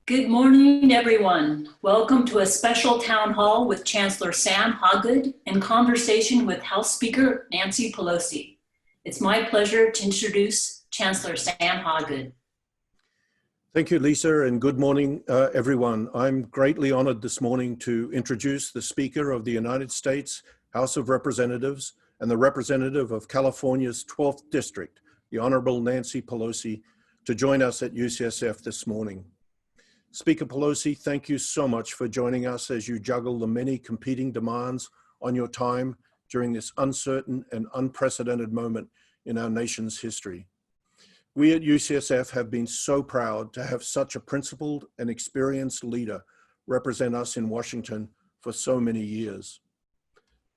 Good morning, everyone. Welcome to a special town hall with Chancellor Sam Hawgood in conversation with House Speaker Nancy Pelosi. It's my pleasure to introduce Chancellor Sam Hawgood. Thank you, Lisa, and good morning, everyone. I'm greatly honored this morning to introduce the Speaker of the United States House of Representatives and the representative of California's 12th District, the Honorable Nancy Pelosi, to join us at UCSF this morning. Speaker Pelosi, thank you so much for joining us as you juggle the many competing demands on your time during this uncertain and unprecedented moment in our nation's history. We at UCSF have been so proud to have such a principled and experienced leader represent us in Washington for so many years.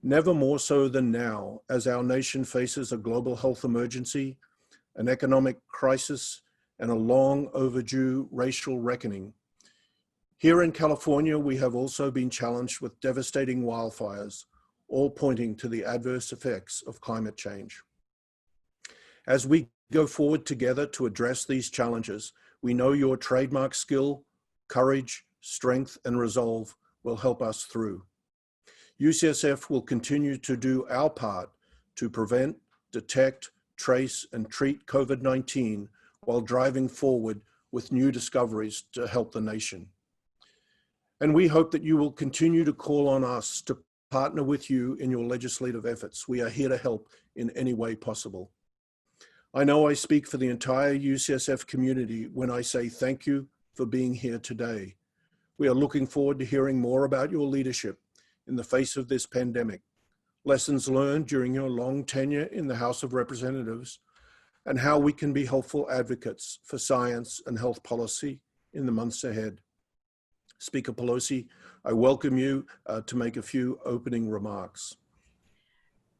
Never more so than now, as our nation faces a global health emergency, an economic crisis, and a long overdue racial reckoning. Here in California, we have also been challenged with devastating wildfires, all pointing to the adverse effects of climate change. As we go forward together to address these challenges, we know your trademark skill, courage, strength, and resolve will help us through. UCSF will continue to do our part to prevent, detect, trace, and treat COVID-19 while driving forward with new discoveries to help the nation. And we hope that you will continue to call on us to partner with you in your legislative efforts. We are here to help in any way possible. I know I speak for the entire UCSF community when I say thank you for being here today. We are looking forward to hearing more about your leadership in the face of this pandemic, lessons learned during your long tenure in the House of Representatives, and how we can be helpful advocates for science and health policy in the months ahead. Speaker Pelosi, I welcome you to make a few opening remarks.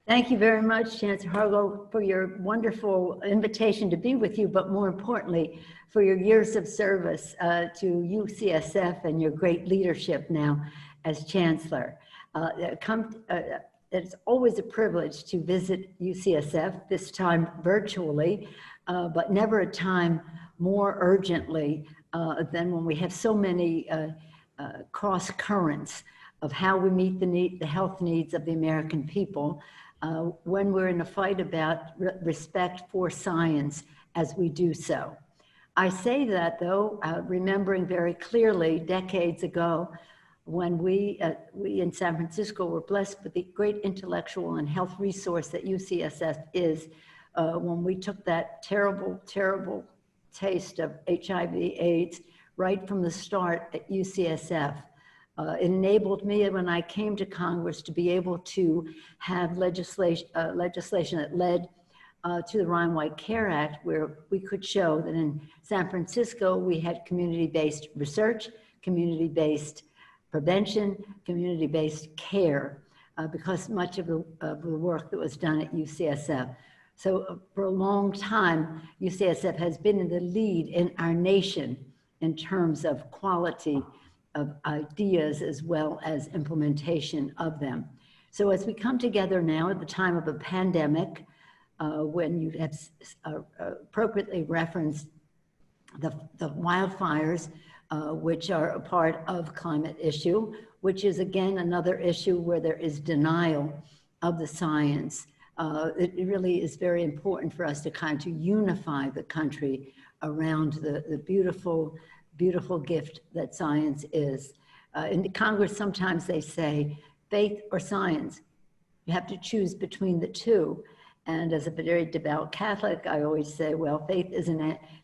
Thank you very much, Chancellor Hawgood, for your wonderful invitation to be with you, but more importantly, for your years of service to UCSF and your great leadership now as Chancellor. It's always a privilege to visit UCSF, this time virtually, but never a time more urgently than when we have so many cross currents of how we meet the health needs of the American people when we're in a fight about respect for science as we do so. I say that though, remembering very clearly decades ago when we in San Francisco were blessed with the great intellectual and health resource that UCSF is, when we took that terrible, terrible taste of HIV/AIDS right from the start at UCSF. It enabled me when I came to Congress to be able to have legislation that led to the Ryan-White Care Act, where we could show that in San Francisco, we had community-based research, community-based prevention, community-based care, because much of the work that was done at UCSF. So for a long time, UCSF has been in the lead in our nation in terms of quality of ideas as well as implementation of them. So as we come together now at the time of a pandemic, when you have appropriately referenced the wildfires, which are a part of climate issue, which is again another issue where there is denial of the science. It really is very important for us to kind of unify the country around the beautiful, beautiful gift that science is. In Congress, sometimes they say, faith or science. You have to choose between the two. And as a very devout Catholic, I always say, well,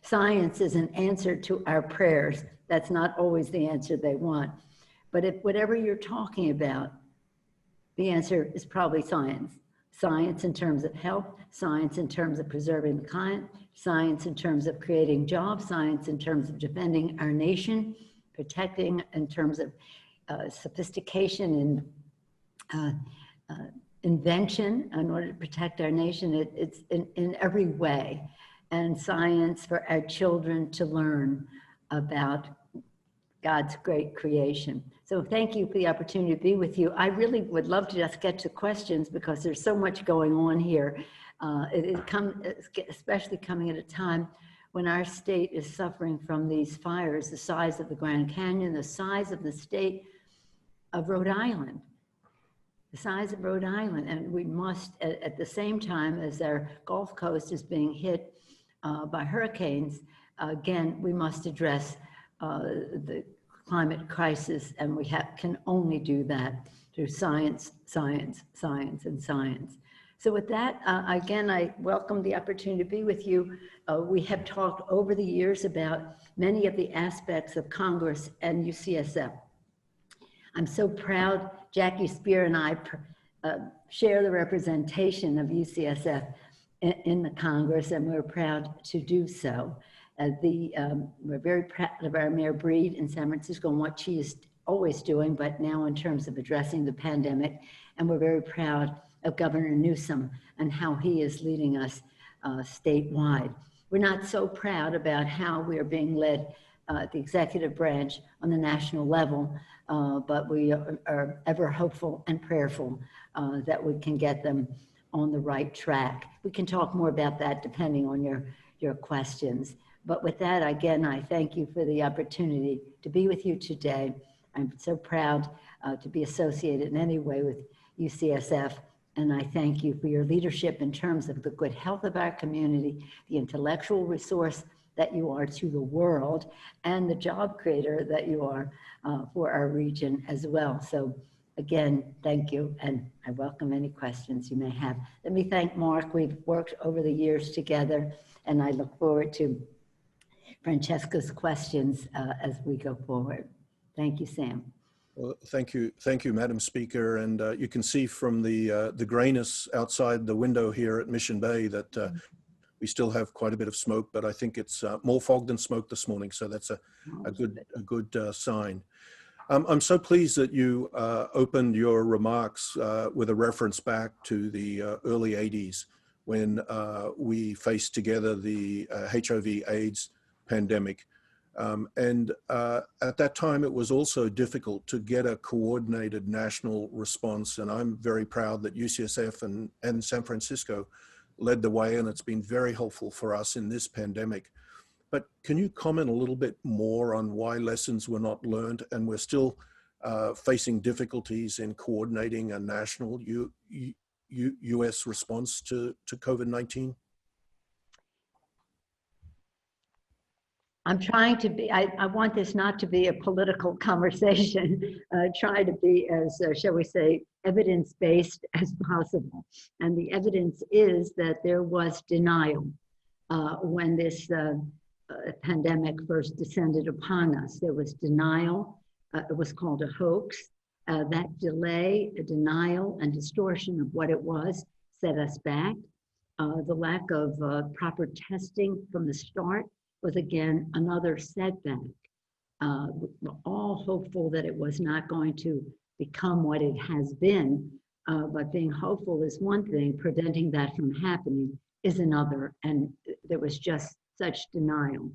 science is an answer to our prayers. That's not always the answer they want. But if whatever you're talking about, the answer is probably science. Science in terms of health, science in terms of preserving the climate, science in terms of creating jobs, science in terms of defending our nation, protecting in terms of sophistication and invention in order to protect our nation. It's in every way. And science for our children to learn about God's great creation. So thank you for the opportunity to be with you. I really would love to just get to questions because there's so much going on here. Especially coming at a time when our state is suffering from these fires the size of the Grand Canyon, the size of the state of Rhode Island, the size of Rhode Island. And we must, at the same time as our Gulf Coast is being hit by hurricanes, again, we must address the climate crisis, and we can only do that through science, science, science, and science. So with that, again, I welcome the opportunity to be with you. We have talked over the years about many of the aspects of Congress and UCSF. I'm so proud, Jackie Spear and I share the representation of UCSF in the Congress, and we're proud to do so. We're very proud of our Mayor Breed in San Francisco and what she is always doing, but now in terms of addressing the pandemic. And we're very proud of Governor Newsom and how he is leading us statewide. We're not so proud about how we are being led the executive branch on the national level, but we are ever hopeful and prayerful that we can get them on the right track. We can talk more about that depending on your questions. But with that, again, I thank you for the opportunity to be with you today. I'm so proud to be associated in any way with UCSF, and I thank you for your leadership in terms of the good health of our community, the intellectual resource that you are to the world, and the job creator that you are for our region as well. So again, thank you, and I welcome any questions you may have. Let me thank Mark. We've worked over the years together, and I look forward to Francesca's questions as we go forward. Thank you, Sam. Well, thank you, Madam Speaker. And you can see from the grayness outside the window here at Mission Bay that we still have quite a bit of smoke, but I think it's more fog than smoke this morning, so that's a good sign. I'm so pleased that you opened your remarks with a reference back to the early 80s when we faced together the HIV/AIDS pandemic. At that time, it was also difficult to get a coordinated national response. And I'm very proud that UCSF and San Francisco led the way, and it's been very helpful for us in this pandemic. But can you comment a little bit more on why lessons were not learned and we're still facing difficulties in coordinating a national U.S. response to COVID-19? I'm trying to be, I want this not to be a political conversation, try to be as, shall we say, evidence-based as possible. And the evidence is that there was denial when this pandemic first descended upon us. There was denial, it was called a hoax. That delay, denial, and distortion of what it was set us back. The lack of proper testing from the start was again another setback. We're all hopeful that it was not going to become what it has been, but being hopeful is one thing, preventing that from happening is another, and there was just such denial.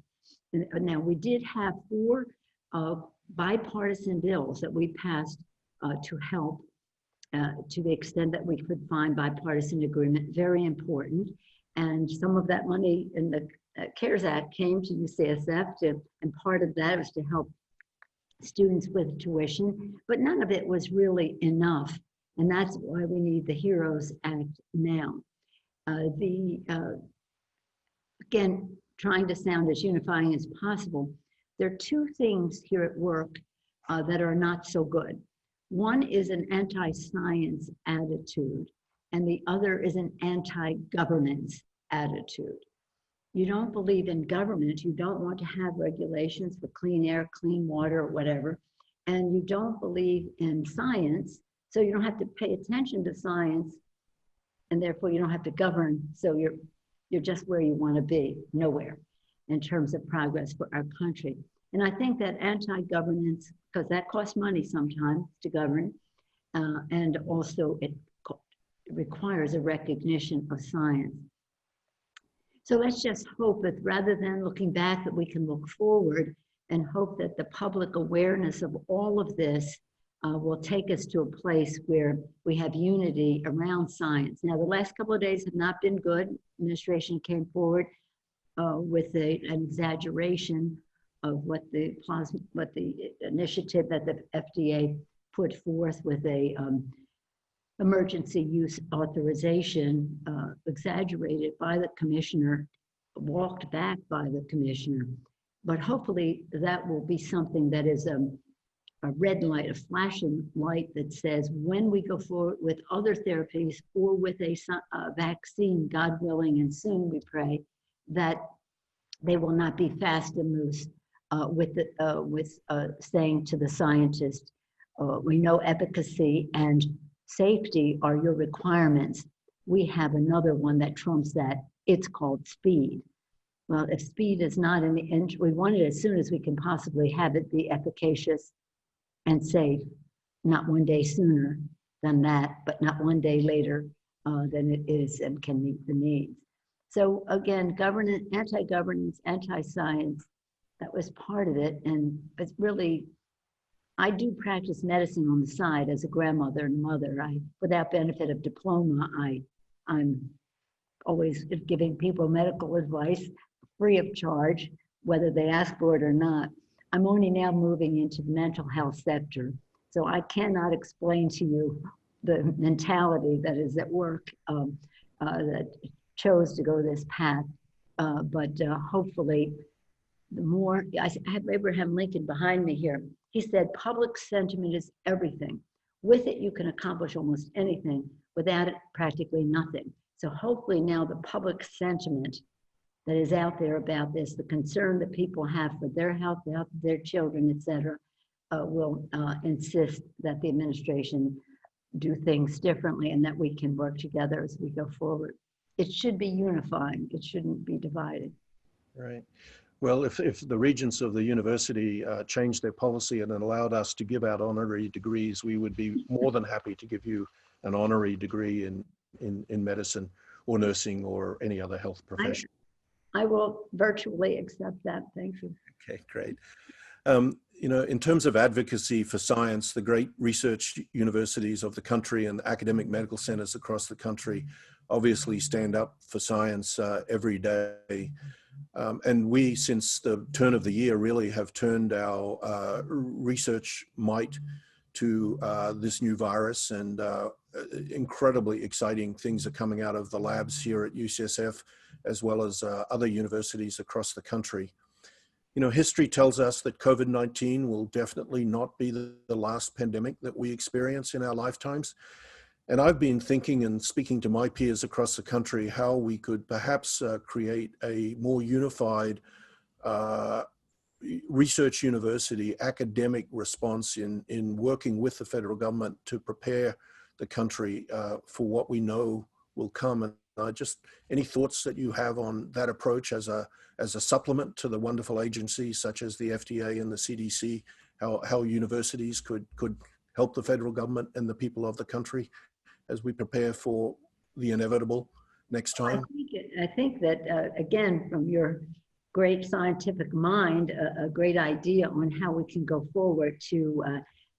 And now we did have 4 bipartisan bills that we passed to help to the extent that we could find bipartisan agreement, very important. And some of that money in the CARES Act came to UCSF, and part of that was to help students with tuition, but none of it was really enough. And that's why we need the HEROES Act now. Again, trying to sound as unifying as possible, there are 2 things here at work that are not so good. One is an anti-science attitude, and the other is an anti-governance attitude. You don't believe in government, you don't want to have regulations for clean air, clean water, or whatever, and you don't believe in science, so you don't have to pay attention to science, and therefore you don't have to govern, so you're just where you want to be, nowhere, in terms of progress for our country. And I think that anti-governance, because that costs money sometimes to govern, and also it requires a recognition of science. So let's just hope that rather than looking back, that we can look forward and hope that the public awareness of all of this will take us to a place where we have unity around science. Now, the last couple of days have not been good. Administration came forward with an exaggeration of what the initiative that the FDA put forth with a emergency use authorization, exaggerated by the commissioner, walked back by the commissioner. But hopefully that will be something that is a red light, a flashing light that says when we go forward with other therapies or with a vaccine, God willing, and soon we pray, that they will not be fast and loose with saying to the scientists, we know efficacy and safety are your requirements. We have another one that trumps that. It's called speed. Well, if speed is not in the end, we want it as soon as we can possibly have it be efficacious and safe, not one day sooner than that, but not one day later than it is and can meet the needs. So again, governance, anti-governance, anti-science, that was part of it. And it's really, I do practice medicine on the side as a grandmother and mother. Without benefit of diploma, I'm always giving people medical advice free of charge, whether they ask for it or not. I'm only now moving into the mental health sector. So I cannot explain to you the mentality that is at work that chose to go this path. But hopefully, the more, I have Abraham Lincoln behind me here. He said, public sentiment is everything. With it, you can accomplish almost anything. Without it, practically nothing. So hopefully now the public sentiment that is out there about this, the concern that people have for their health, the health of their children, et cetera, will insist that the administration do things differently and that we can work together as we go forward. It should be unifying. It shouldn't be divided. Right. Well, if the regents of the university changed their policy and allowed us to give out honorary degrees, we would be more than happy to give you an honorary degree in medicine or nursing or any other health profession. I will virtually accept that. Thank you. Okay, great. In terms of advocacy for science, the great research universities of the country and academic medical centers across the country obviously stand up for science every day. And we, since the turn of the year, really have turned our research might to this new virus, and incredibly exciting things are coming out of the labs here at UCSF, as well as other universities across the country. History tells us that COVID-19 will definitely not be the last pandemic that we experience in our lifetimes. And I've been thinking and speaking to my peers across the country how we could perhaps create a more unified research university academic response in working with the federal government to prepare the country for what we know will come. And any thoughts that you have on that approach as a supplement to the wonderful agencies such as the FDA and the CDC, how universities could help the federal government and the people of the country as we prepare for the inevitable next time? I think that, again, from your great scientific mind, a great idea on how we can go forward to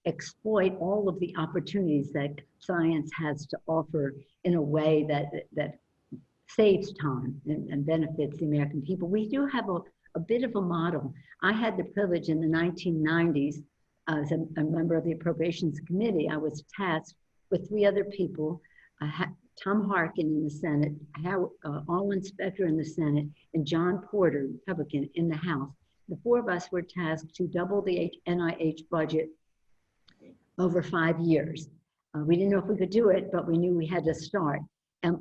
exploit all of the opportunities that science has to offer in a way that saves time and benefits the American people. We do have a bit of a model. I had the privilege in the 1990s, as a member of the Appropriations Committee, I was tasked with 3 other people, Tom Harkin in the Senate, All Inspector in the Senate, and John Porter, Republican, in the House. The 4 of us were tasked to double the NIH budget over 5 years. We didn't know if we could do it, but we knew we had to start. And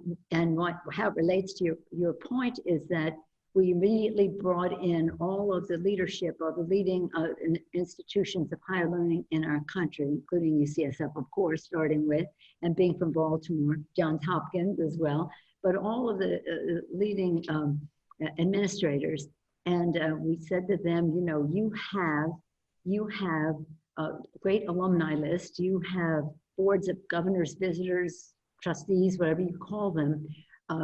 how it relates to your point is that we immediately brought in all of the leadership of the leading institutions of higher learning in our country, including UCSF, of course, starting with, and being from Baltimore, Johns Hopkins as well, but all of the leading administrators. And we said to them, you have a great alumni list, you have boards of governors, visitors, trustees, whatever you call them,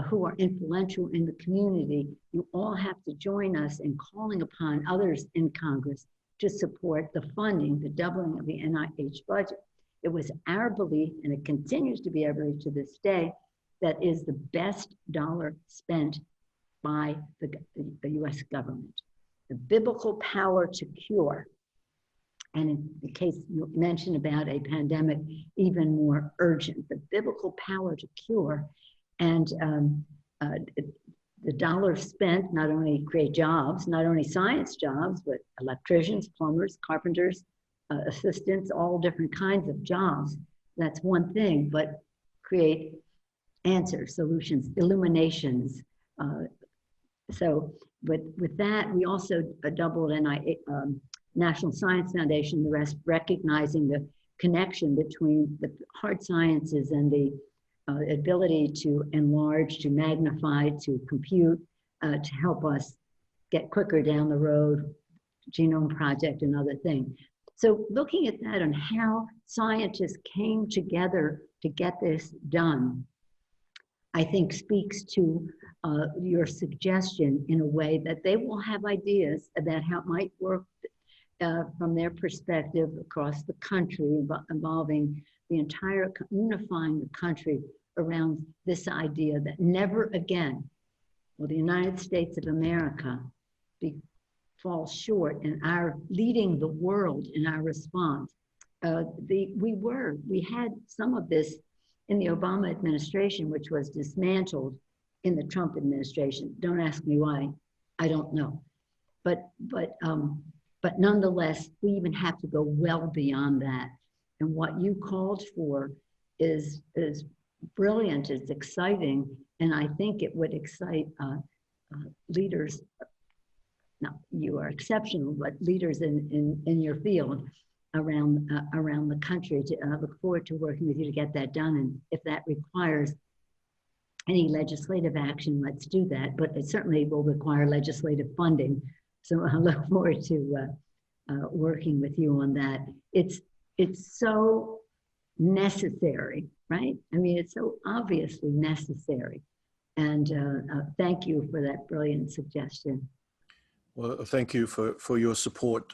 who are influential in the community. You all have to join us in calling upon others in Congress to support the funding, the doubling of the NIH budget. It was our belief, and it continues to be our belief to this day, that is the best dollar spent by the US government. The biblical power to cure. And in the case you mentioned about a pandemic, even more urgent, the biblical power to cure. And the dollars spent not only create jobs, not only science jobs, but electricians, plumbers, carpenters, assistants, all different kinds of jobs. That's one thing, but create answers, solutions, illuminations. So with that, we also doubled National Science Foundation, the rest recognizing the connection between the hard sciences and the ability to enlarge, to magnify, to compute, to help us get quicker down the road, Genome Project and other things. So looking at that and how scientists came together to get this done, I think speaks to your suggestion in a way that they will have ideas about how it might work from their perspective across the country, involving the entire, unifying the country around this idea that never again will the United States of America fall short in our leading the world in our response. We had some of this in the Obama administration, which was dismantled in the Trump administration. Don't ask me why, I don't know. But nonetheless, we even have to go well beyond that. And what you called for is brilliant, it's exciting, and I think it would excite leaders. Now, you are exceptional, but leaders in your field around the country. I look forward to working with you to get that done. And if that requires any legislative action, let's do that. But it certainly will require legislative funding. So I look forward to working with you on that. It's so necessary, right? I mean, it's so obviously necessary. And thank you for that brilliant suggestion. Well, thank you for your support.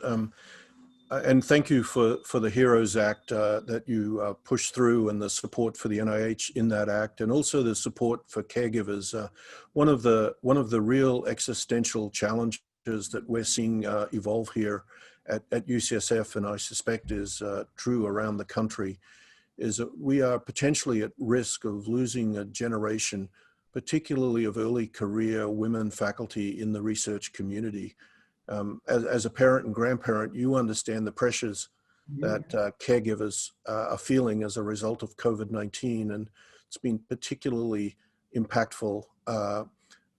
And thank you for the HEROES Act that you pushed through, and the support for the NIH in that act, and also the support for caregivers. One of the real existential challenges that we're seeing evolve here at UCSF, and I suspect is true around the country, is that we are potentially at risk of losing a generation, particularly of early career women faculty in the research community. As a parent and grandparent, you understand the pressures that caregivers are feeling as a result of COVID-19, and it's been particularly impactful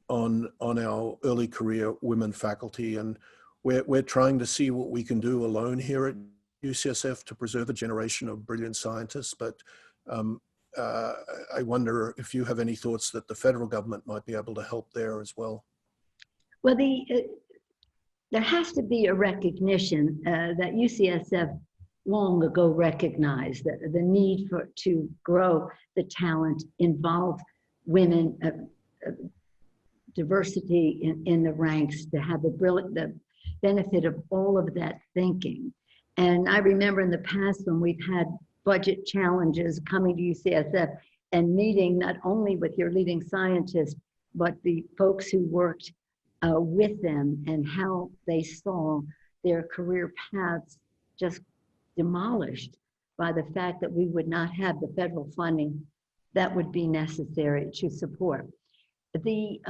on our early career women faculty. And we're trying to see what we can do alone here at UCSF to preserve a generation of brilliant scientists. But I wonder if you have any thoughts that the federal government might be able to help there as well. Well, there has to be a recognition that UCSF long ago recognized that the need to grow the talent, involve women, diversity in the ranks, to have the benefit of all of that thinking. And I remember in the past when we've had budget challenges coming to UCSF and meeting not only with your leading scientists, but the folks who worked with them, and how they saw their career paths just demolished by the fact that we would not have the federal funding that would be necessary to support. The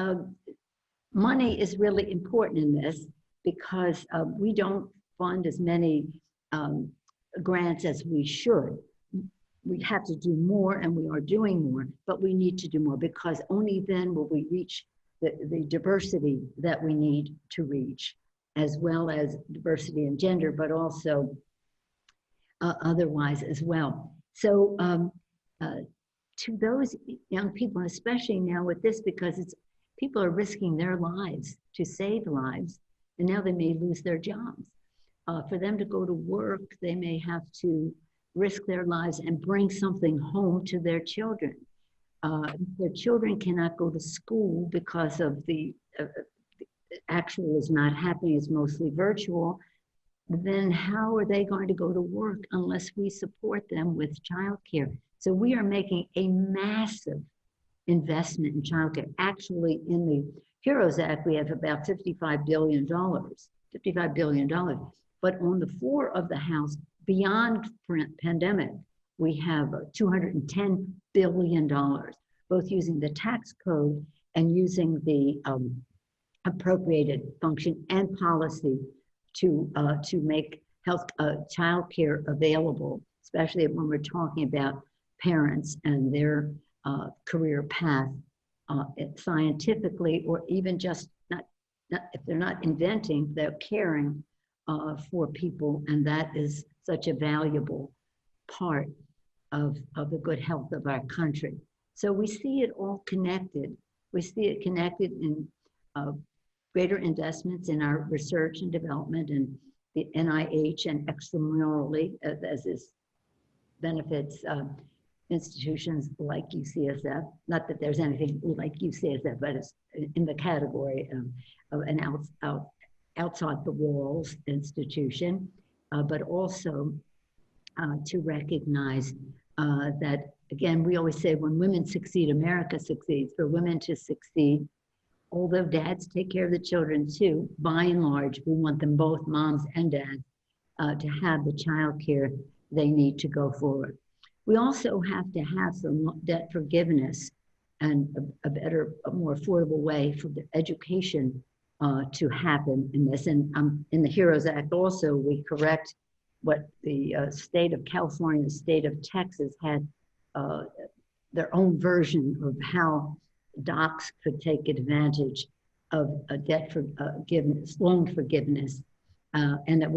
money is really important in this because we don't fund as many grants as we should. We have to do more, and we are doing more, but we need to do more, because only then will we reach the diversity that we need to reach, as well as diversity in gender, but also otherwise as well. So to those young people, and especially now with this, because people are risking their lives to save lives, and now they may lose their jobs. For them to go to work, they may have to risk their lives and bring something home to their children. Their children cannot go to school because of the actual is not happening, it's mostly virtual. Then how are they going to go to work unless we support them with childcare? So we are making a massive investment in childcare, actually in the HEROES Act, we have about $55 billion, $55 billion. But on the floor of the House, beyond pandemic, we have $210 billion, both using the tax code and using the appropriated function and policy to make health childcare available, especially when we're talking about parents and their career path, scientifically, or even just not if they're not inventing, they're caring for people, and that is such a valuable part of the good health of our country. So we see it all connected. We see it connected in greater investments in our research and development and the NIH, and extramurally, as this benefits institutions like UCSF. Not that there's anything like UCSF, but it's in the category of an outside the walls institution, but also to recognize that, again, we always say when women succeed, America succeeds. For women to succeed, although dads take care of the children too, by and large, we want them both, moms and dads, to have the child care they need to go forward. We also have to have some debt forgiveness and a better, a more affordable way for the education to happen in this. And in the HEROES Act also, we correct what the state of California, the state of Texas had their own version of how docs could take advantage of a debt forgiveness, loan forgiveness, and that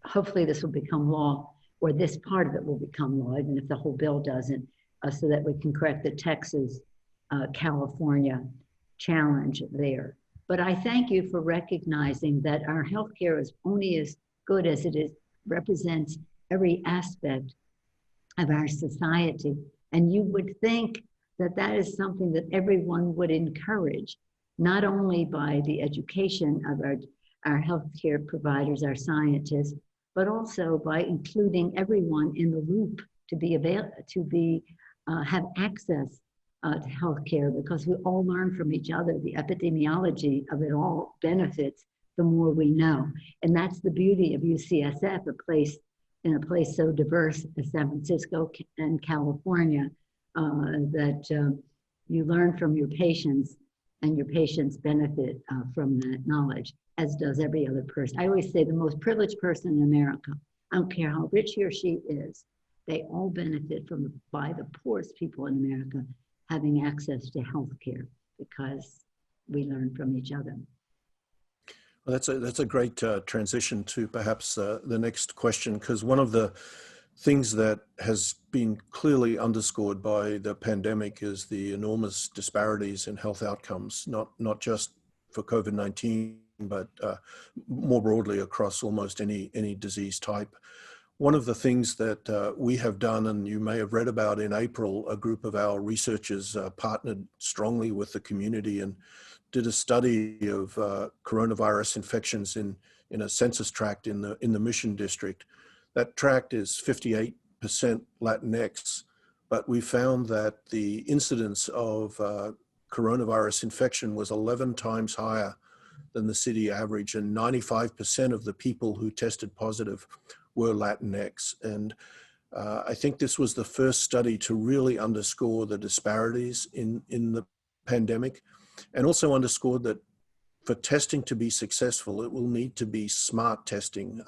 hopefully this will become law, or this part of it will become law, even if the whole bill doesn't, so that we can correct the Texas, California challenge there. But I thank you for recognizing that our healthcare is only as good as it represents every aspect of our society. And you would think that that is something that everyone would encourage, not only by the education of our healthcare providers, our scientists, but also by including everyone in the loop to be have access to healthcare, because we all learn from each other. The epidemiology of it all benefits the more we know, and that's the beauty of UCSF, a place so diverse as San Francisco and California, that you learn from your patients, and your patients benefit from that knowledge, as does every other person. I always say the most privileged person in America, I don't care how rich he or she is, they all benefit by the poorest people in America having access to health care, because we learn from each other. Well, that's a great transition to perhaps the next question, because one of the things that has been clearly underscored by the pandemic is the enormous disparities in health outcomes, not just for COVID-19, but more broadly across almost any disease type. One of the things that we have done, and you may have read about in April, a group of our researchers partnered strongly with the community and did a study of coronavirus infections in a census tract in the Mission District. That tract is 58% Latinx, but we found that the incidence of coronavirus infection was 11 times higher than the city average, and 95% of the people who tested positive were Latinx. And I think this was the first study to really underscore the disparities in the pandemic, and also underscored that for testing to be successful, it will need to be smart testing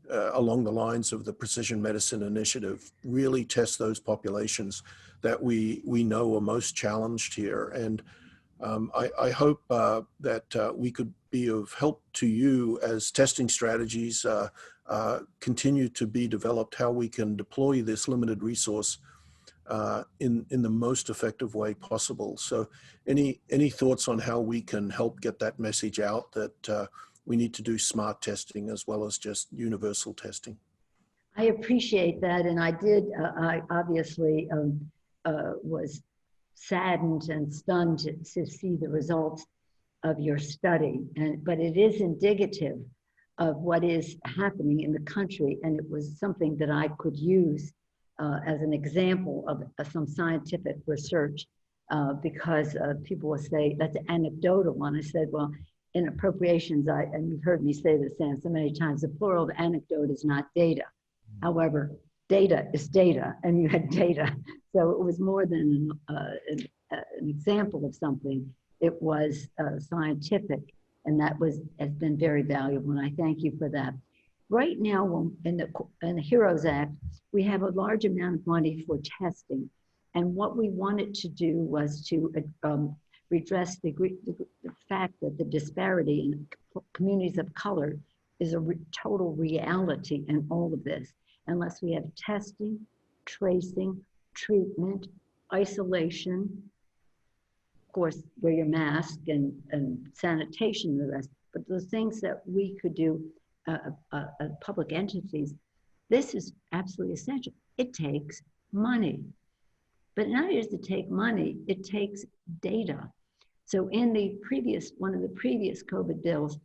along the lines of the Precision Medicine Initiative. Really test those populations that we know are most challenged here. And I hope that we could be of help to you as testing strategies continue to be developed, how we can deploy this limited resource in the most effective way possible. So any thoughts on how we can help get that message out that we need to do smart testing as well as just universal testing? I appreciate that, and I obviously was saddened and stunned to see the results of your study, but it is indicative of what is happening in the country, and it was something that I could use as an example of some scientific research because people will say, that's anecdotal. And I said, well, in appropriations, and you've heard me say this, Sam, so many times, the plural of anecdote is not data. However, data is data, and you had data. So it was more than an example of something. It was scientific, and that has been very valuable, and I thank you for that. Right now, in the HEROES Act, we have a large amount of money for testing, and what we wanted to do was to redress the fact that the disparity in communities of color is a total reality in all of this. Unless we have testing, tracing, treatment, isolation, of course, wear your mask and sanitation and the rest, but those things that we could do, public entities, this is absolutely essential. It takes money. But not only does it take money, it takes data. So in one of the previous COVID bills,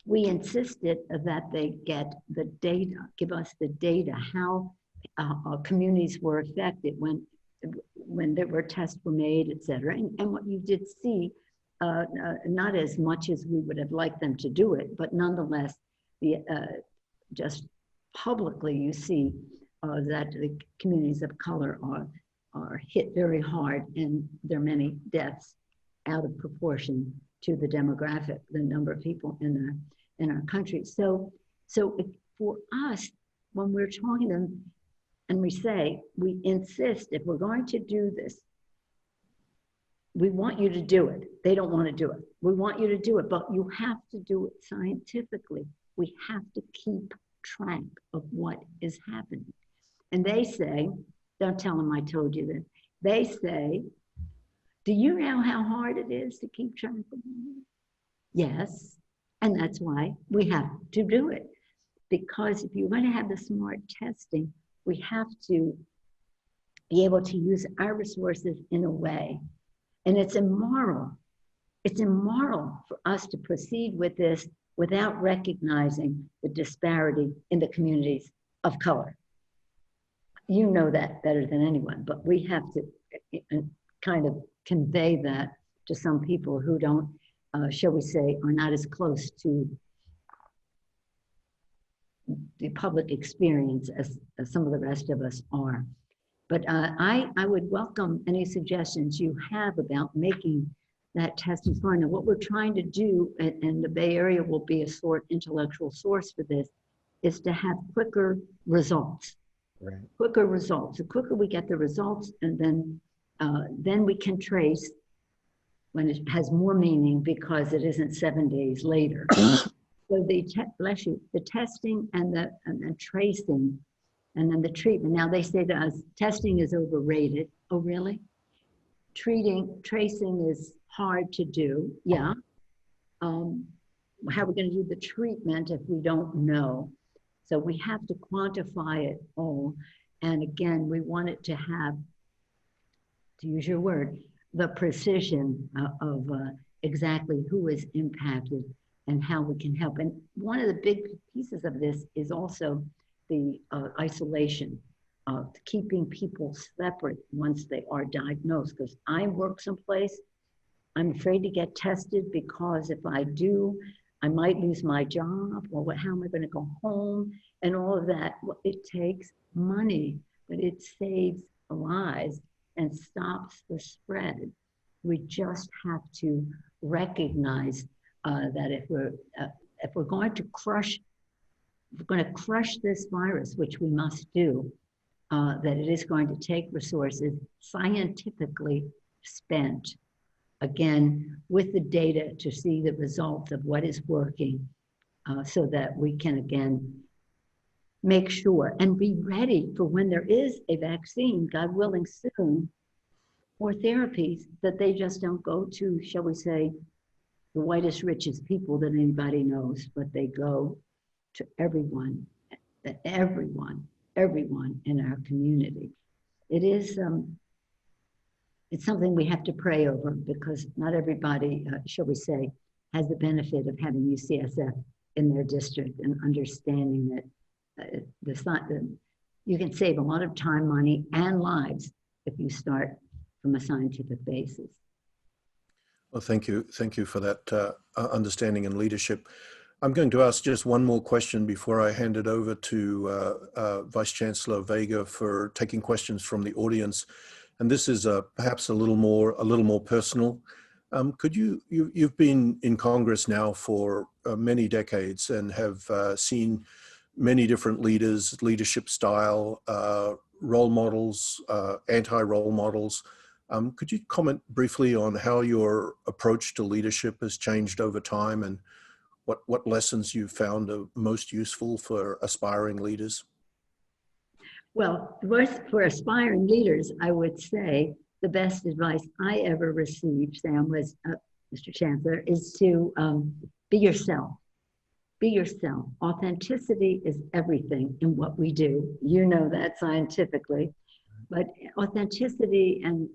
we insisted that they get the data, give us the data, how communities were affected when there were tests were made, et cetera. And what you did see, not as much as we would have liked them to do it, but nonetheless, just publicly you see that the communities of color are hit very hard, and there are many deaths out of proportion to the demographic, the number of people in our country. So for us, when we're talking to them and we insist, if we're going to do this, we want you to do it. They don't want to do it. We want you to do it, but you have to do it scientifically. We have to keep track of what is happening. And they say, don't tell them I told you this. They say, do you know how hard it is to keep track of it? Yes. And that's why we have to do it. Because if you're going to have the smart testing, we have to be able to use our resources in a way. And it's immoral for us to proceed with this without recognizing the disparity in the communities of color. You know that better than anyone, but we have to kind of convey that to some people who don't, shall we say, are not as close to the public experience as some of the rest of us are. But I would welcome any suggestions you have about making that testing smart. Now, what we're trying to do, and the Bay Area will be a intellectual source for this, is to have quicker results. Right. Quicker results. The quicker we get the results, and then we can trace when it has more meaning because it isn't 7 days later. So the testing and the tracing, and then the treatment. Now they say to us, testing is overrated. Oh, really? Tracing is hard to do. Yeah. How are we going to do the treatment if we don't know? So we have to quantify it all. And again, we want it to have, to use your word, the precision of exactly who is impacted and how we can help. And one of the big pieces of this is also the isolation of keeping people separate once they are diagnosed. Because I work someplace, I'm afraid to get tested because if I do, I might lose my job, or how am I going to go home, and all of that. It takes money, but it saves lives and stops the spread. We just have to recognize that if we're going to crush this virus, which we must do, that it is going to take resources scientifically spent, again, with the data to see the results of what is working, so that we can, again, make sure and be ready for when there is a vaccine, God willing soon, or therapies, that they just don't go to, shall we say, the whitest, richest people that anybody knows, but they go to everyone in our community. It is, it's something we have to pray over, because not everybody, shall we say, has the benefit of having UCSF in their district and understanding that you can save a lot of time, money, and lives if you start from a scientific basis. Well, thank you. Thank you for that understanding and leadership. I'm going to ask just one more question before I hand it over to Vice Chancellor Vega for taking questions from the audience. And this is perhaps a little more personal. You've been in Congress now for many decades and have seen many different leaders, leadership style, role models, anti-role models. Could you comment briefly on how your approach to leadership has changed over time and what lessons you found are most useful for aspiring leaders? Well, for aspiring leaders, I would say the best advice I ever received, Sam, was, Mr. Chancellor, is to be yourself. Be yourself. Authenticity is everything in what we do. You know that scientifically. But authenticity and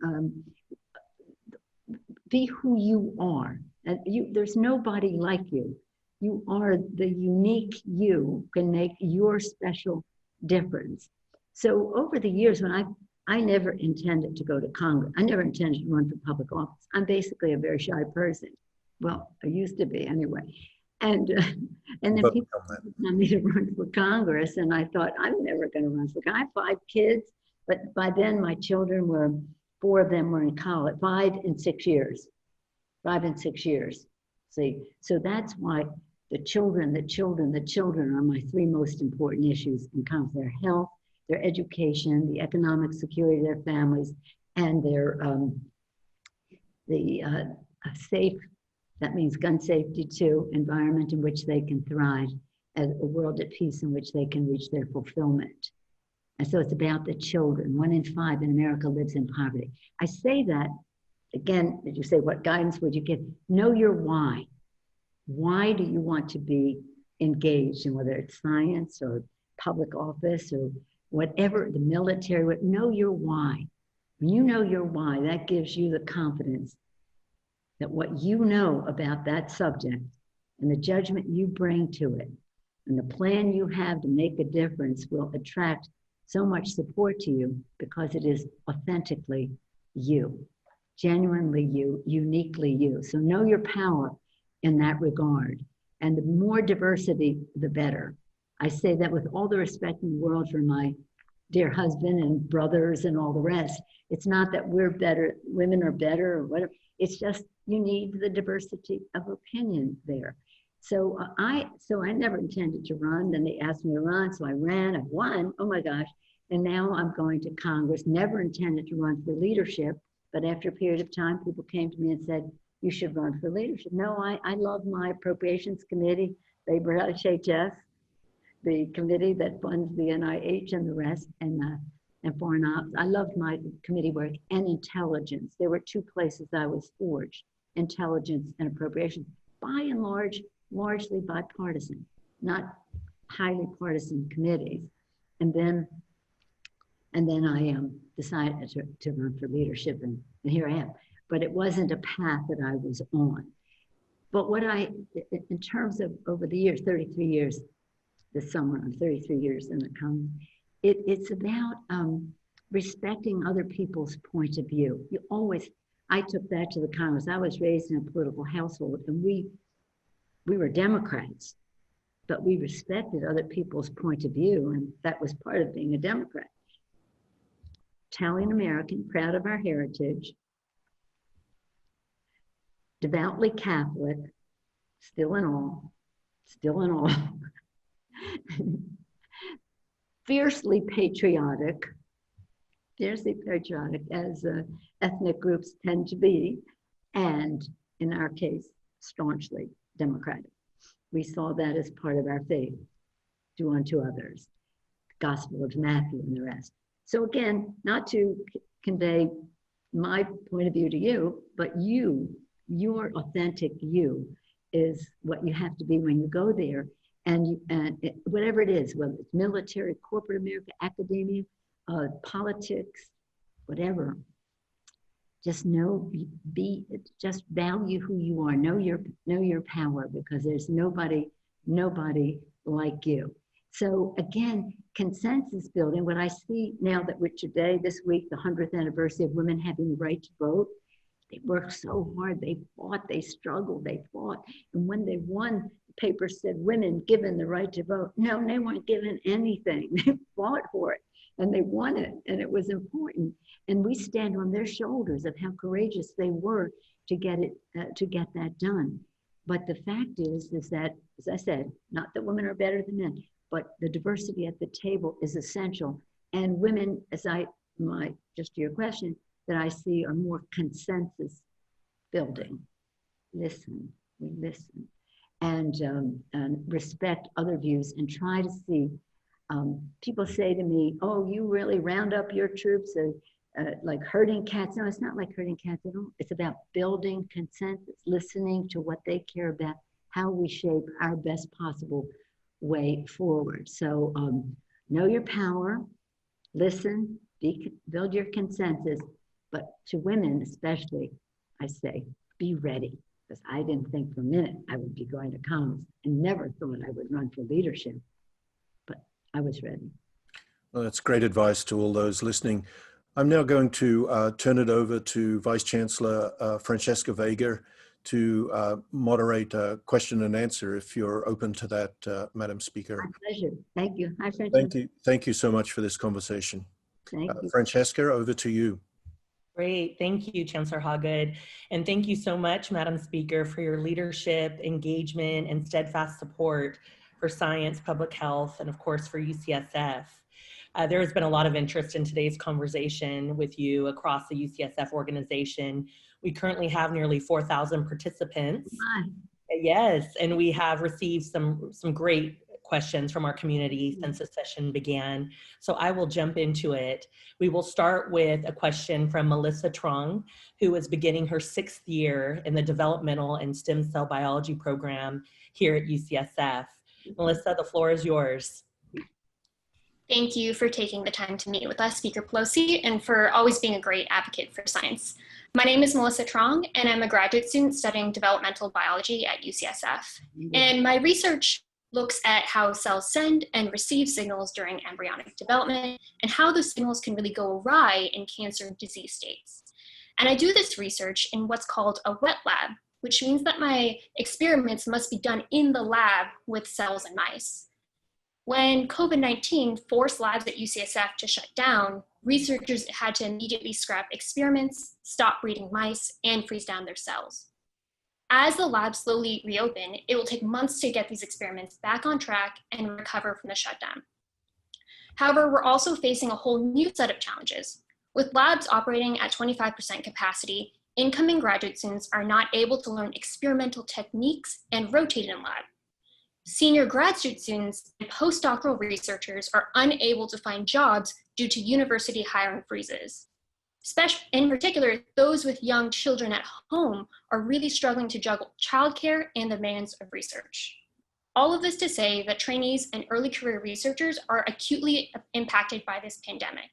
be who you are. And there's nobody like you. You are the unique you can make your special difference. So over the years, when I never intended to go to Congress, I never intended to run for public office. I'm basically a very shy person. Well, I used to be anyway. And then people wanted me to run for Congress, and I thought, I'm never going to run for Congress. I have 5 kids, but by then my children were, 4 of them were in college, 5 and 6 years. 5 and 6 years. See, so that's why the children are my 3 most important issues in Congress: their health, their education, the economic security of their families, and their safe, that means gun safety too, environment in which they can thrive, and a world at peace in which they can reach their fulfillment. And so it's about the children. 1 in 5 in America lives in poverty. I say that, again, as you say, what guidance would you give? Know your why. Why do you want to be engaged in, whether it's science or public office or whatever, the military? Know your why. When you know your why, that gives you the confidence that what you know about that subject and the judgment you bring to it and the plan you have to make a difference will attract so much support to you because it is authentically you, genuinely you, uniquely you. So know your power in that regard. And the more diversity, the better. I say that with all the respect in the world for my dear husband and brothers and all the rest. It's not that we're better, women are better or whatever. It's just you need the diversity of opinion there. So I never intended to run. Then they asked me to run, so I ran. I won. Oh my gosh! And now I'm going to Congress. Never intended to run for leadership, but after a period of time, people came to me and said, "You should run for leadership." No, I love my Appropriations Committee, Labor HHS, the committee that funds the NIH and the rest, and Foreign Ops. I loved my committee work and intelligence. There were 2 places I was forged: intelligence and appropriations. By and large, largely bipartisan, not highly partisan committees. And then I decided to run for leadership, and here I am. But it wasn't a path that I was on. But in terms of over the years, 33 years, this summer, I'm 33 years in the Congress, it's about respecting other people's point of view. I took that to the Congress. I was raised in a political household, and we were Democrats, but we respected other people's point of view, and that was part of being a Democrat. Italian American, proud of our heritage, devoutly Catholic, still in all, fiercely patriotic as ethnic groups tend to be, and in our case, staunchly democratic. We saw that as part of our faith, do unto others, Gospel of Matthew and the rest. So again, not to convey my point of view to you, but your authentic you is what you have to be when you go there. And whatever it is, whether it's military, corporate America, academia, politics, whatever, just just value who you are. Know your power, because there's nobody like you. So again, consensus building, what I see now that we're today, this week, the 100th anniversary of women having the right to vote, they worked so hard, they fought, they struggled, they fought. And when they won, the paper said women given the right to vote. No, they weren't given anything. They fought for it and they won it, and it was important. And we stand on their shoulders of how courageous they were to get that done. But the fact is that, as I said, not that women are better than men, but the diversity at the table is essential. And women, just to your question, that I see are more consensus building. We listen, and respect other views and try to see. People say to me, "Oh, you really round up your troops like herding cats." No, it's not like herding cats at all. It's about building consensus, listening to what they care about, how we shape our best possible way forward. So know your power, listen, build your consensus. But to women especially, I say, be ready, because I didn't think for a minute I would be going to Congress and never thought I would run for leadership, but I was ready. Well, that's great advice to all those listening. I'm now going to turn it over to Vice Chancellor Francesca Vega to moderate a question and answer, if you're open to that, Madam Speaker. My pleasure. Thank you. Hi, Francesca. Thank you so much for this conversation. Thank you. Francesca, over to you. Great. Thank you, Chancellor Hawgood. And thank you so much, Madam Speaker, for your leadership, engagement, and steadfast support for science, public health, and of course for UCSF. There has been a lot of interest in today's conversation with you across the UCSF organization. We currently have nearly 4,000 participants. Hi. Yes, and we have received some great questions from our community since the session began. So I will jump into it. We will start with a question from Melissa Trong, who is beginning her 6th year in the developmental and stem cell biology program here at UCSF. Melissa, the floor is yours. Thank you for taking the time to meet with us, Speaker Pelosi, and for always being a great advocate for science. My name is Melissa Trong, and I'm a graduate student studying developmental biology at UCSF. And my research looks at how cells send and receive signals during embryonic development and how those signals can really go awry in cancer and disease states. And I do this research in what's called a wet lab, which means that my experiments must be done in the lab with cells and mice. When COVID-19 forced labs at UCSF to shut down, researchers had to immediately scrap experiments, stop breeding mice, and freeze down their cells. As the labs slowly reopen, it will take months to get these experiments back on track and recover from the shutdown. However, we're also facing a whole new set of challenges. With labs operating at 25% capacity, incoming graduate students are not able to learn experimental techniques and rotate in lab. Senior graduate students and postdoctoral researchers are unable to find jobs due to university hiring freezes. In particular, those with young children at home are really struggling to juggle childcare and the demands of research. All of this to say that trainees and early career researchers are acutely impacted by this pandemic.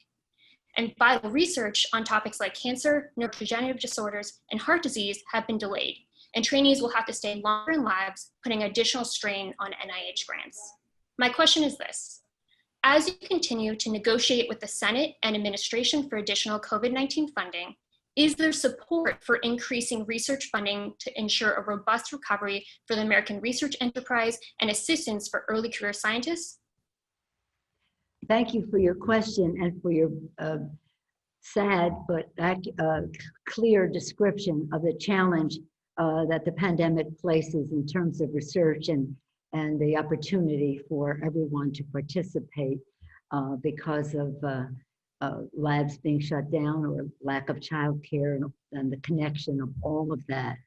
And vital research on topics like cancer, neurodegenerative disorders, and heart disease have been delayed, and trainees will have to stay longer in labs, putting additional strain on NIH grants. My question is this: as you continue to negotiate with the Senate and administration for additional COVID-19 funding, is there support for increasing research funding to ensure a robust recovery for the American research enterprise and assistance for early career scientists? Thank you for your question and for your sad but clear description of the challenge that the pandemic places in terms of research and the opportunity for everyone to participate because of labs being shut down or lack of childcare and the connection of all of that.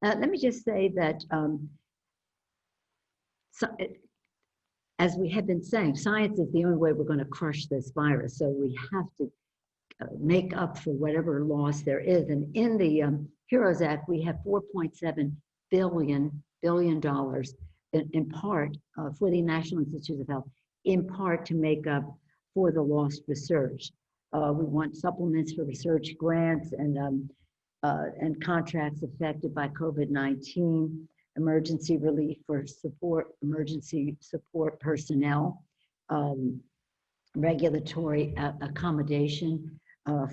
Let me just say that as we have been saying, science is the only way we're going to crush this virus. So we have to make up for whatever loss there is. And in the HEROES Act, we have $4.7 billion in part for the National Institutes of Health, in part to make up for the lost research. We want supplements for research grants and contracts affected by COVID-19, emergency relief for emergency support personnel. regulatory accommodation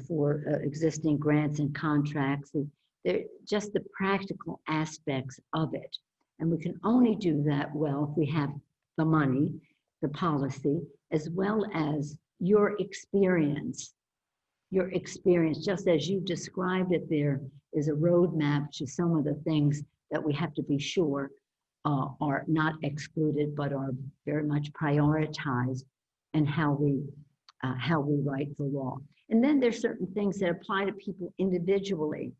for existing grants and contracts. They're just the practical aspects of it. And we can only do that well if we have the money, the policy, as well as your experience. Your experience, just as you described it, there is a roadmap to some of the things that we have to be sure are not excluded, but are very much prioritized in how we write the law. And then there's certain things that apply to people individually.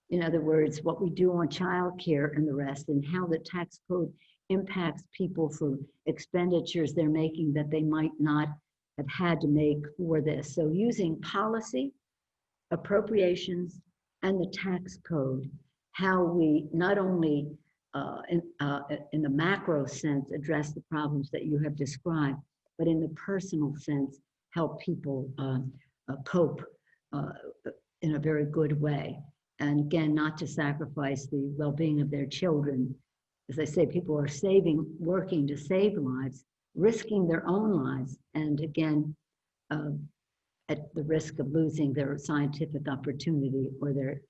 In other words, what we do on childcare and the rest, and how the tax code impacts people for expenditures they're making that they might not have had to make for this. So using policy, appropriations, and the tax code, how we not only in the macro sense address the problems that you have described, but in the personal sense help people cope in a very good way. And again, not to sacrifice the well-being of their children. As I say, people are working to save lives, risking their own lives, and again, at the risk of losing their scientific opportunity or their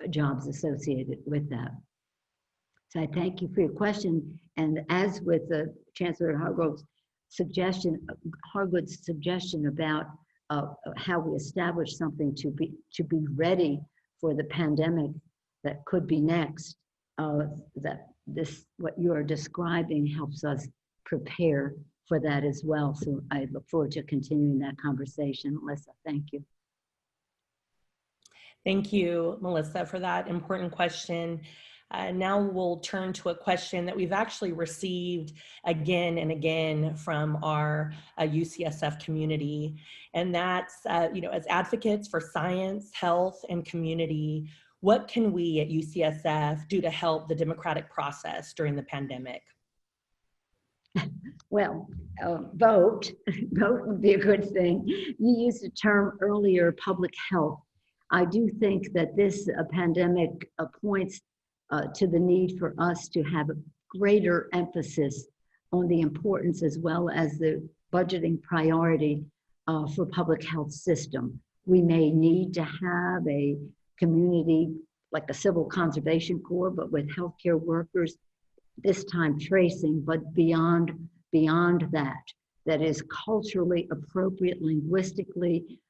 jobs associated with that. So I thank you for your question. And as with Chancellor Hawgood's suggestion about how we establish something to be ready for the pandemic that could be next, what you are describing helps us prepare for that as well. So I look forward to continuing that conversation. Melissa, thank you. Thank you, Melissa, for that important question. Now we'll turn to a question that we've actually received again and again from our UCSF community. And that's, as advocates for science, health, and community, what can we at UCSF do to help the democratic process during the pandemic? Well, vote would be a good thing. You used the term earlier, public health. I do think that this pandemic points to the need for us to have a greater emphasis on the importance as well as the budgeting priority for public health system. We may need to have a community like a civil conservation corps, but with healthcare workers, this time tracing, but beyond that is culturally appropriate, linguistically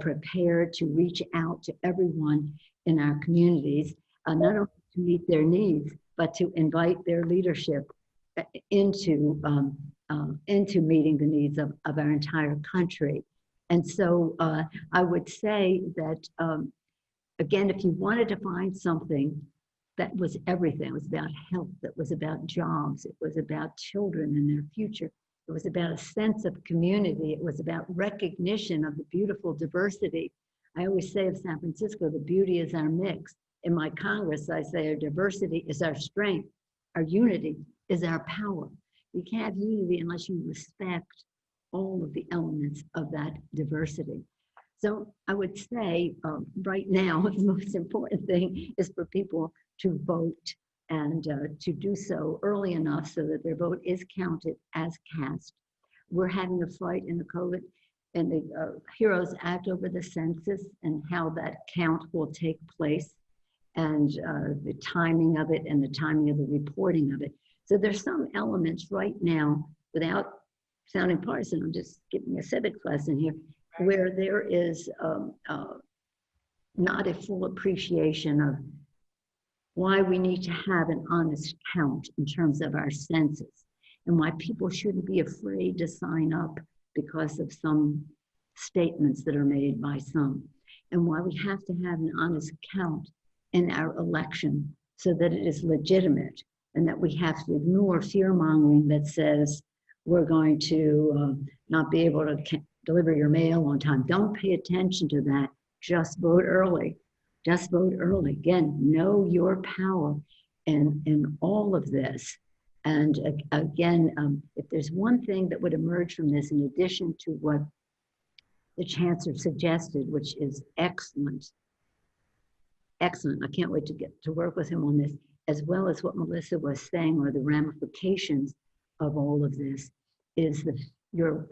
prepared to reach out to everyone in our communities, not only to meet their needs, but to invite their leadership into meeting the needs of our entire country. And so I would say that, again, if you wanted to find something that was everything, it was about health, it was about jobs, it was about children and their future, it was about a sense of community, it was about recognition of the beautiful diversity. I always say of San Francisco, the beauty is our mix. In my Congress, I say our diversity is our strength, our unity is our power. You can't have unity unless you respect all of the elements of that diversity. So I would say right now, the most important thing is for people to vote and to do so early enough so that their vote is counted as cast. We're having a fight in the COVID and the HEROES Act over the census and how that count will take place and the timing of it and the timing of the reporting of it. So there's some elements right now, without sounding partisan, I'm just giving a civics lesson here, where there is not a full appreciation of why we need to have an honest count in terms of our census and why people shouldn't be afraid to sign up because of some statements that are made by some, and why we have to have an honest count in our election so that it is legitimate and that we have to ignore fear-mongering that says we're going to not be able to deliver your mail on time. Don't pay attention to that. Just vote early. Just vote early. Again, know your power in all of this. And again, if there's one thing that would emerge from this, in addition to what the Chancellor suggested, which is excellent, excellent. I can't wait to get to work with him on this, as well as what Melissa was saying, or the ramifications of all of this, is your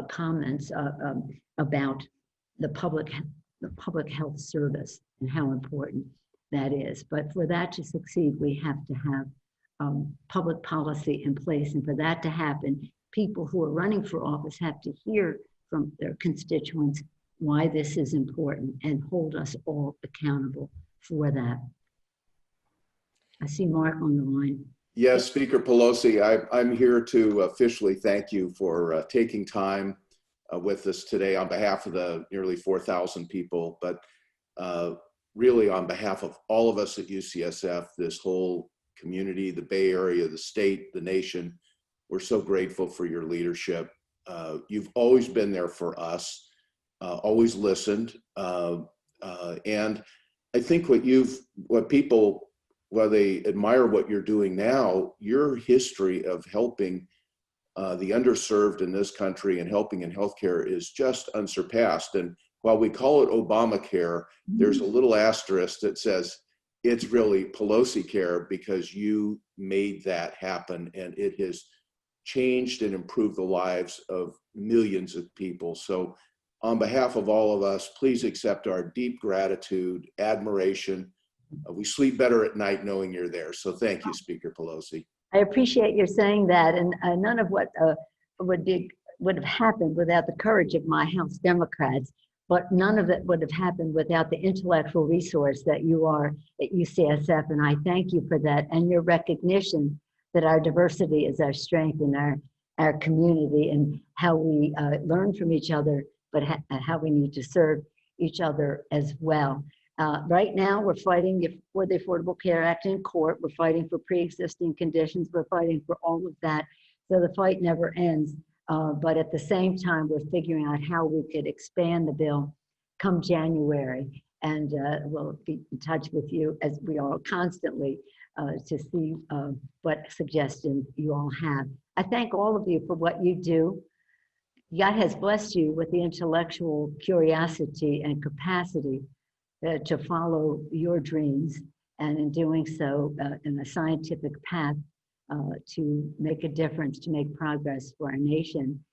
comments about the public health service and how important that is. But for that to succeed, we have to have public policy in place. And for that to happen, people who are running for office have to hear from their constituents why this is important and hold us all accountable for that. I see Mark on the line. Yes, Speaker Pelosi, I'm here to officially thank you for taking time with us today on behalf of the nearly 4,000 people, but really on behalf of all of us at UCSF, this whole community, the Bay Area, the state, the nation. We're so grateful for your leadership. You've always been there for us, always listened. And I think what people, while they admire what you're doing now, your history of helping the underserved in this country and helping in healthcare is just unsurpassed. And while we call it Obamacare, there's a little asterisk that says it's really Pelosi care because you made that happen, and it has changed and improved the lives of millions of people. So on behalf of all of us, please accept our deep gratitude, admiration. We sleep better at night knowing you're there. So thank you, Speaker Pelosi. I appreciate your saying that, and none of what would have happened without the courage of my House Democrats, but none of it would have happened without the intellectual resource that you are at UCSF, and I thank you for that, and your recognition that our diversity is our strength in our community, and how we learn from each other, but how we need to serve each other as well. Right now, we're fighting for the Affordable Care Act in court. We're fighting for pre-existing conditions. We're fighting for all of that. So the fight never ends. But at the same time, we're figuring out how we could expand the bill come January. And we'll be in touch with you, as we are constantly, to see what suggestions you all have. I thank all of you for what you do. God has blessed you with the intellectual curiosity and capacity to follow your dreams, and in doing so, in a scientific path, to make a difference, to make progress for our nation.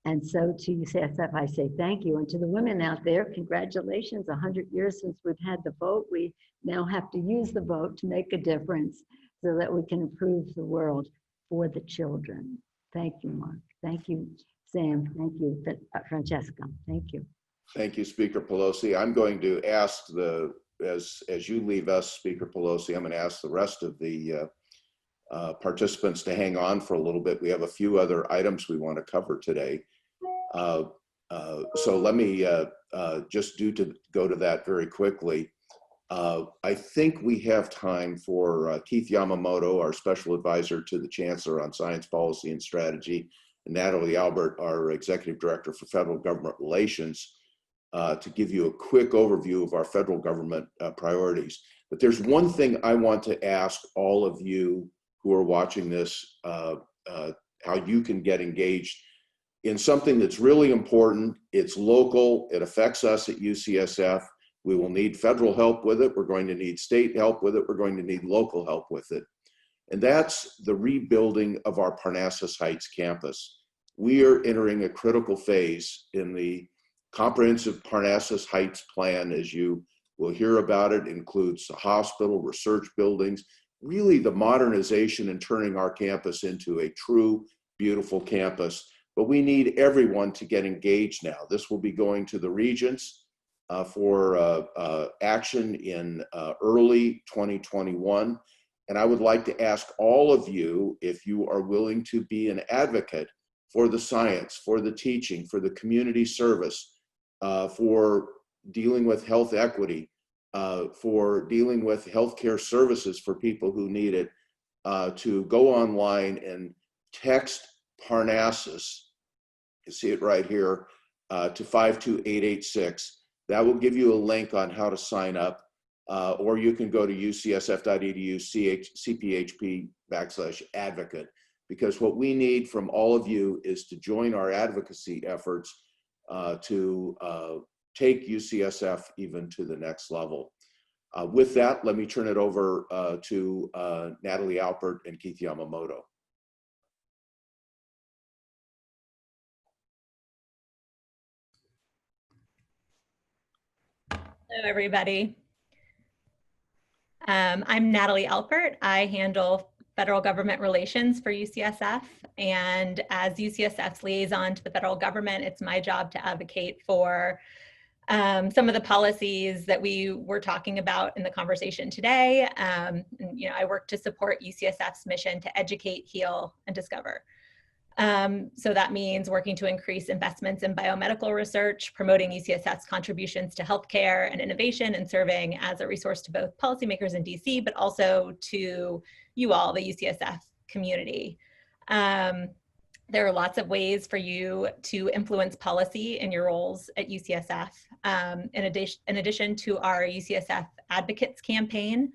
And so to UCSF, I say thank you. And to the women out there, congratulations, 100 years since we've had the vote. We now have to use the vote to make a difference so that we can improve the world for the children. Thank you, Mark. Thank you, Sam. Thank you, Francesca. Thank you. Thank you, Speaker Pelosi. I'm going to ask as you leave us, Speaker Pelosi, I'm going to ask the rest of the participants to hang on for a little bit. We have a few other items we want to cover today. So let me just go to that very quickly. I think we have time for Keith Yamamoto, our special advisor to the Chancellor on Science Policy and Strategy, and Natalie Albert, our Executive Director for Federal Government Relations, to give you a quick overview of our federal government priorities. But there's one thing I want to ask all of you who are watching this, how you can get engaged in something that's really important. It's local, it affects us at UCSF. We will need federal help with it. We're going to need state help with it. We're going to need local help with it. And that's the rebuilding of our Parnassus Heights campus. We are entering a critical phase in the comprehensive Parnassus Heights plan. As you will hear about, it includes a hospital, research buildings, really the modernization and turning our campus into a true, beautiful campus. But we need everyone to get engaged now. This will be going to the regents for action in early 2021. And I would like to ask all of you if you are willing to be an advocate for the science, for the teaching, for the community service, for dealing with health equity, for dealing with healthcare services for people who need it, to go online and text Parnassus, you see it right here, to 52886. That will give you a link on how to sign up, or you can go to ucsf.edu/CPHP/advocate, because what we need from all of you is to join our advocacy efforts to take UCSF even to the next level. With that, let me turn it over to Natalie Albert and Keith Yamamoto. Hello, everybody. I'm Natalie Alpert. I handle federal government relations for UCSF. And as UCSF's liaison to the federal government, it's my job to advocate for some of the policies that we were talking about in the conversation today. I work to support UCSF's mission to educate, heal, and discover. So that means working to increase investments in biomedical research, promoting UCSF's contributions to healthcare and innovation, and serving as a resource to both policymakers in DC, but also to you all, the UCSF community. There are lots of ways for you to influence policy in your roles at UCSF. In addition to our UCSF Advocates campaign,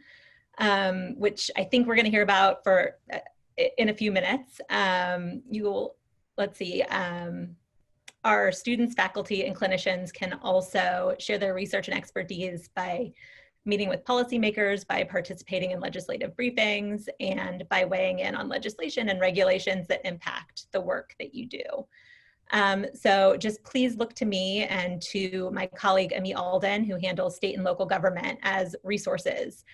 which I think we're going to hear about in a few minutes. Our students, faculty, and clinicians can also share their research and expertise by meeting with policymakers, by participating in legislative briefings, and by weighing in on legislation and regulations that impact the work that you do. So just please look to me and to my colleague, Amy Alden, who handles state and local government, as resources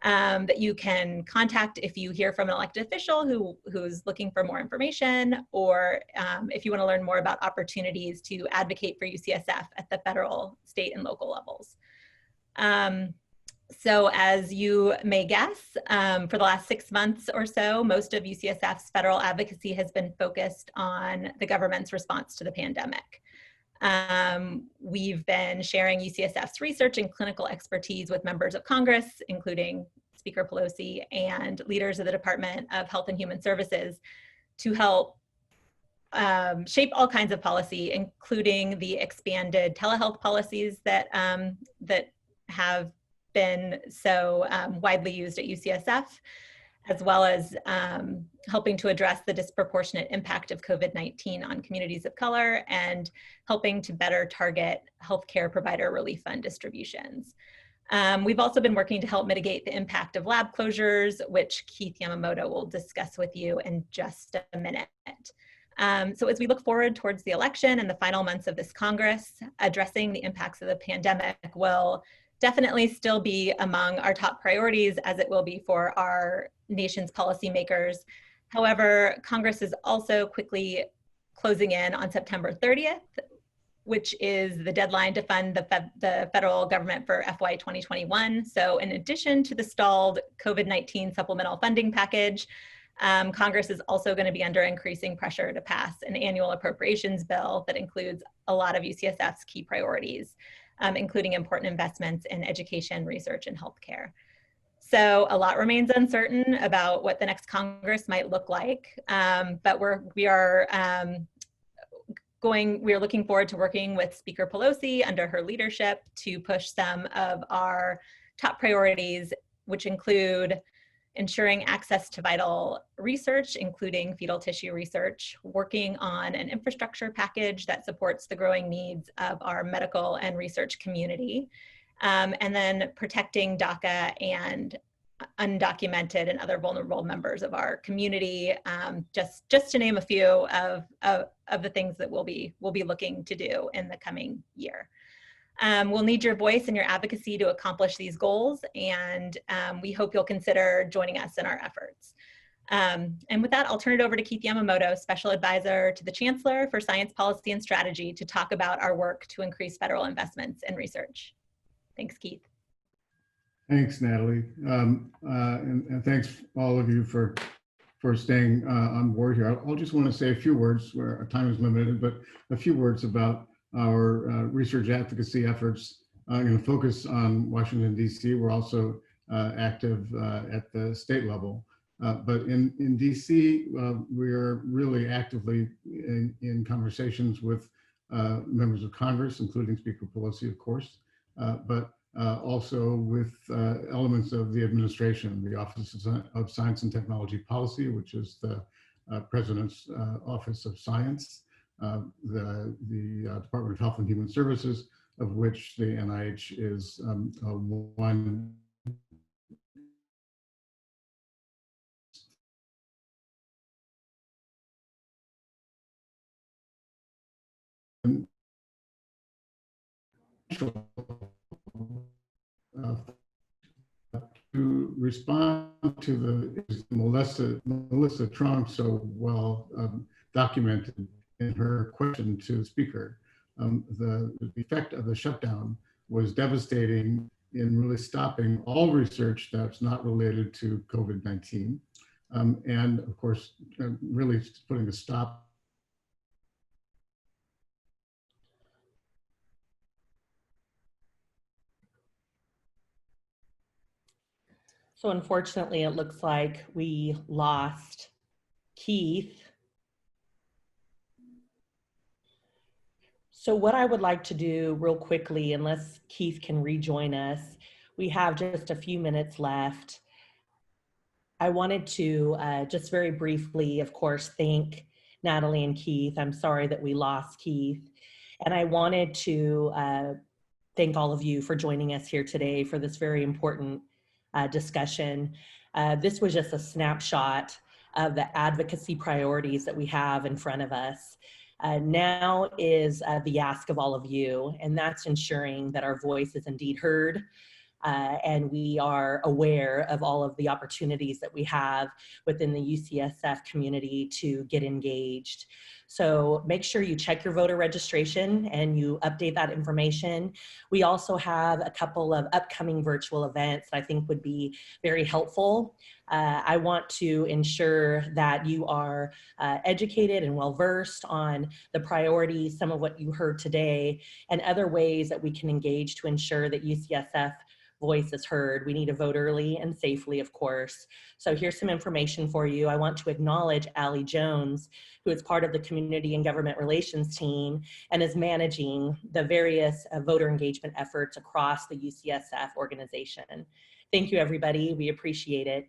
that you can contact if you hear from an elected official who's looking for more information, or if you want to learn more about opportunities to advocate for UCSF at the federal, state, and local levels. So as you may guess, for the last 6 months or so, most of UCSF's federal advocacy has been focused on the government's response to the pandemic. We've been sharing UCSF's research and clinical expertise with members of Congress, including Speaker Pelosi and leaders of the Department of Health and Human Services, to help shape all kinds of policy, including the expanded telehealth policies that have been so widely used at UCSF, as well as helping to address the disproportionate impact of COVID-19 on communities of color, and helping to better target healthcare provider relief fund distributions. We've also been working to help mitigate the impact of lab closures, which Keith Yamamoto will discuss with you in just a minute. So as we look forward towards the election and the final months of this Congress, addressing the impacts of the pandemic will definitely still be among our top priorities, as it will be for our nation's policymakers. However, Congress is also quickly closing in on September 30th, which is the deadline to fund the federal government for FY 2021. So in addition to the stalled COVID-19 supplemental funding package, Congress is also going to be under increasing pressure to pass an annual appropriations bill that includes a lot of UCSF's key priorities, including important investments in education, research, and healthcare. So a lot remains uncertain about what the next Congress might look like, but we are looking forward to working with Speaker Pelosi under her leadership to push some of our top priorities, which include ensuring access to vital research, including fetal tissue research, working on an infrastructure package that supports the growing needs of our medical and research community, and then protecting DACA and undocumented and other vulnerable members of our community, just to name a few of the things that we'll be looking to do in the coming year. We'll need your voice and your advocacy to accomplish these goals, and we hope you'll consider joining us in our efforts. And with that, I'll turn it over to Keith Yamamoto, Special Advisor to the Chancellor for Science Policy and Strategy, to talk about our work to increase federal investments in research. Thanks, Keith. Thanks, Natalie. And thanks all of you for staying on board here. I'll just want to say a few words, where our time is limited, but a few words about our research advocacy efforts. I'm going to focus on Washington, D.C. We're also active at the state level. But in DC, we are really actively in conversations with members of Congress, including Speaker Pelosi, of course, but also with elements of the administration, the Office of Science and Technology Policy, which is the President's Office of Science, the Department of Health and Human Services, of which the NIH is one. to respond to Melissa Trong so well documented in her question to the speaker. The effect of the shutdown was devastating in really stopping all research that's not related to COVID-19. And of course, really putting a stop. So unfortunately, it looks like we lost Keith. So what I would like to do real quickly, unless Keith can rejoin us, we have just a few minutes left. I wanted to just very briefly, of course, thank Natalie and Keith. I'm sorry that we lost Keith. And I wanted to thank all of you for joining us here today for this very important discussion. This was just a snapshot of the advocacy priorities that we have in front of us. Now is the ask of all of you, and that's ensuring that our voice is indeed heard, and we are aware of all of the opportunities that we have within the UCSF community to get engaged. So make sure you check your voter registration and you update that information. We also have a couple of upcoming virtual events that I think would be very helpful. I want to ensure that you are educated and well-versed on the priorities, some of what you heard today, and other ways that we can engage to ensure that UCSF voice is heard. We need to vote early and safely, of course. So here's some information for you. I want to acknowledge Allie Jones, who is part of the Community and Government Relations team and is managing the various voter engagement efforts across the UCSF organization. Thank you, everybody. We appreciate it.